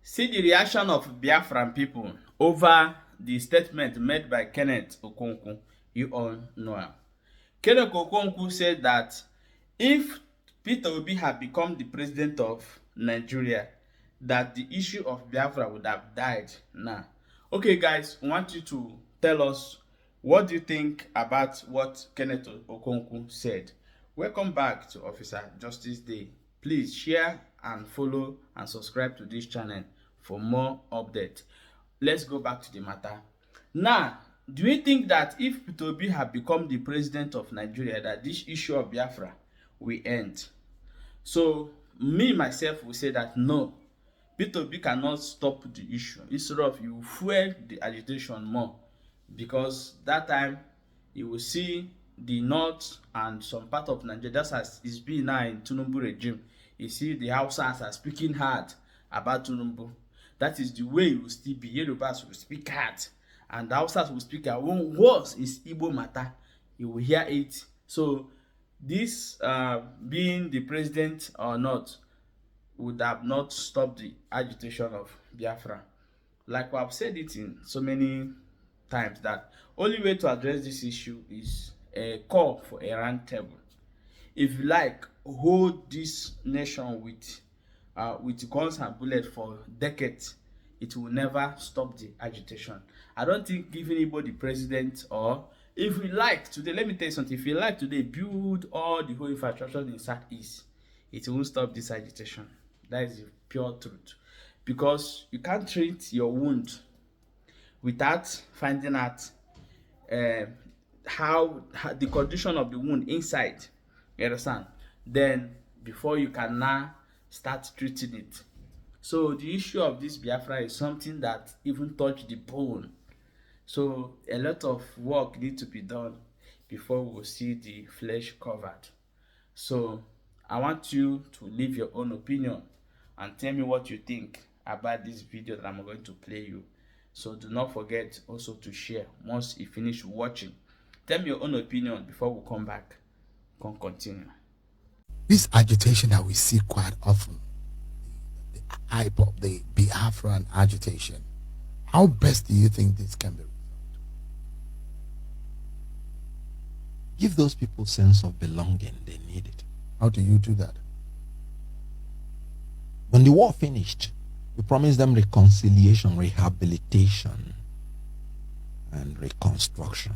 See the reaction of Biafran people over the statement made by Kenneth Okonkwo. You all know him. Kenneth Okonkwo said that if Peter Obi had become the president of Nigeria, that the issue of Biafra would have died now. Okay, guys, I want you to tell us what do you think about what Kenneth Okonkwo said. Welcome back to Officer Justice Day. Please share and follow and subscribe to this channel for more updates. Let's go back to the matter. Now, do you think that if Peter Obi had become the president of Nigeria, that this issue of Biafra will end? So, me myself will say that no, Peter Obi cannot stop the issue. Instead of, you fuel the agitation more, because that time you will see the north and some part of Nigeria, just as it's been now in Tinubu regime, you see the Hausas are speaking hard about Tinubu. That is the way it will still be. Yorubas will speak hard, and the Hausas will speak their own words. Is Igbo matter, you will hear it. So this being the president or not would have not stopped the agitation of Biafra. Like we have said it in so many times, that only way to address this issue is a call for a round table. If you like, hold this nation with guns and bullets for decades, it will never stop the agitation. I don't think giving anybody president, or if we like today, let me tell you something, if you like today, build all the whole infrastructure in Southeast, it won't stop this agitation. That is the pure truth. Because you can't treat your wound without finding out how the condition of the wound inside. You understand? Then before you can now start treating it. So the issue of this Biafra is something that even touch the bone. So a lot of work needs to be done before we will see the flesh covered. So I want you to leave your own opinion and tell me what you think about this video that I'm going to play you. So do not forget also to share once you finish watching. Tell me your own opinion before we come back. Continue. This agitation that we see quite often, the hype of the Biafran agitation, how best do you think this can be resolved? Give those people sense of belonging. They need it. How do you do that? When the war finished, we promised them reconciliation, rehabilitation, and reconstruction.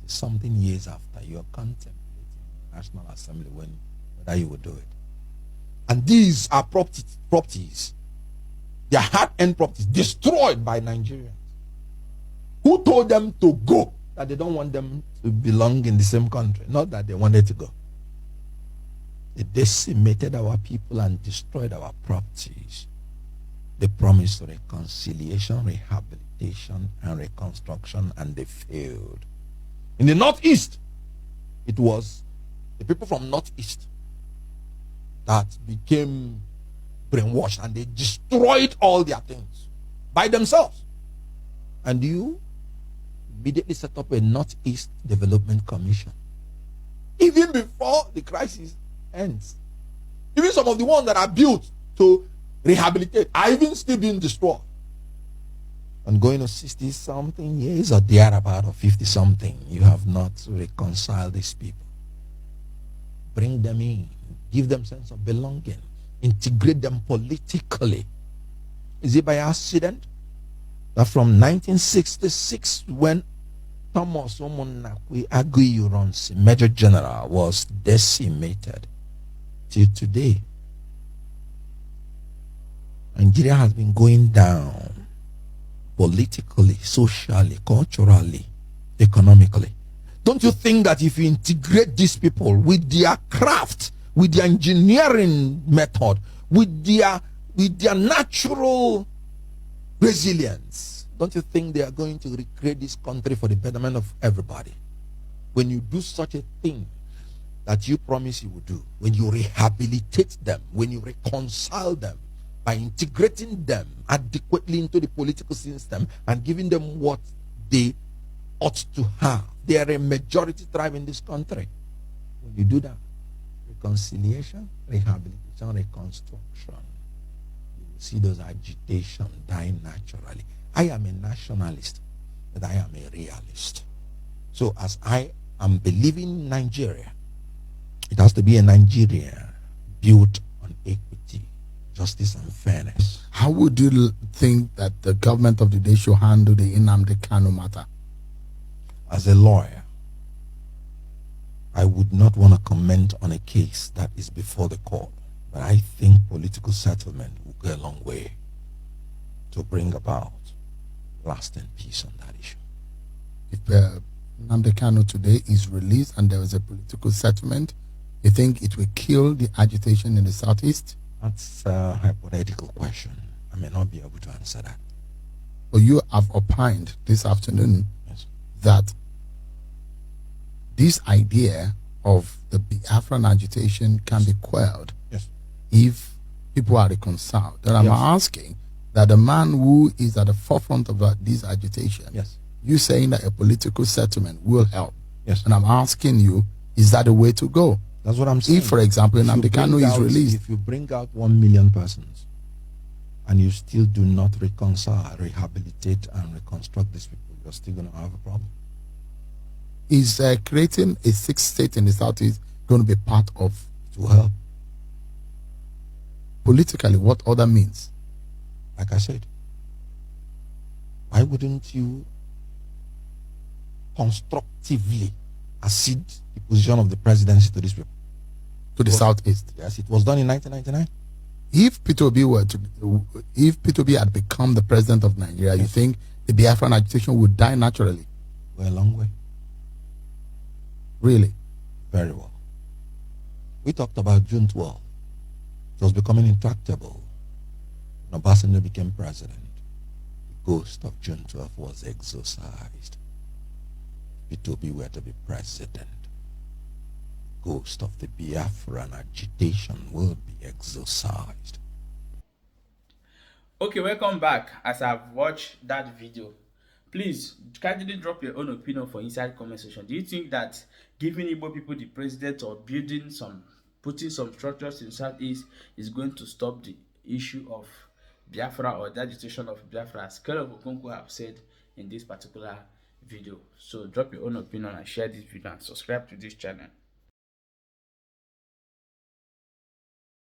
It's something years after you are contemplating National Assembly whether you will do it. And these are properties. They are hard-earned properties destroyed by Nigerians. Who told them to go? That they don't want them to belong in the same country. Not that they wanted to go. They decimated our people and destroyed our properties. They promised reconciliation, rehabilitation, and reconstruction, and they failed. In the Northeast, it was the people from Northeast that became brainwashed, and they destroyed all their things by themselves. And you immediately set up a Northeast Development Commission. Even before the crisis ends. Even some of the ones that are built to rehabilitate are even still being destroyed. And going to 60-something years or thereabout, or 50-something, you have not reconciled these people. Bring them in. Give them sense of belonging. Integrate them politically. Is it by accident that from 1966, when Thomas Omonakwe Aguiyi-Ironsi, Major General, was decimated, till today, Nigeria has been going down politically, socially, culturally, economically? Don't you think that if you integrate these people with their craft, with their engineering method, with their natural resilience, don't you think they are going to recreate this country for the betterment of everybody? When you do such a thing that you promise you will do, when you rehabilitate them, when you reconcile them by integrating them adequately into the political system and giving them what they ought to have. They are a majority tribe in this country. When you do that, reconciliation, rehabilitation, reconstruction, you will see those agitation die naturally. I am a nationalist, but I am a realist. So as I am believing in Nigeria, it has to be a Nigeria built on equity, justice, and fairness. How would you think that the government of the day should handle the Nnamdi Kanu matter? As a lawyer, I would not want to comment on a case that is before the court, but I think political settlement will go a long way to bring about lasting peace on that issue. If Nnamdi Kanu today is released and there is a political settlement, you think it will kill the agitation in the southeast? That's a hypothetical question. I may not be able to answer that. But you have opined this afternoon that this idea of the Biafran agitation can be quelled if people are reconciled. Then I'm asking that the man who is at the forefront of this agitation, you saying that a political settlement will help. And I'm asking you, is that the way to go? That's what I'm saying. If, for example, Nnamdi Kanu is released. If you bring out 1 million persons and you still do not reconcile, rehabilitate, and reconstruct these people, you're still going to have a problem. Is creating a sixth state in the southeast going to be part of to help? Politically, what other means? Like I said, why wouldn't you constructively accede the position of the presidency to these people? To the southeast? Yes, it was done in 1999. If P2B had become the president of Nigeria, you think the Biafran agitation would die naturally? Go a long way. Really? Very well. We talked about June 12. It was becoming intractable. When Obasanjo became president, the ghost of June 12 was exorcised. P2B were to be president. The ghost of the Biafran agitation will be exorcised. Okay, welcome back. As I've watched that video, please kindly drop your own opinion for inside comment section. Do you think that giving Igbo people the president or putting some structures in Southeast is going to stop the issue of Biafra or the agitation of Biafra, as Kenneth Okonkwo have said in this particular video? So drop your own opinion and share this video and subscribe to this channel.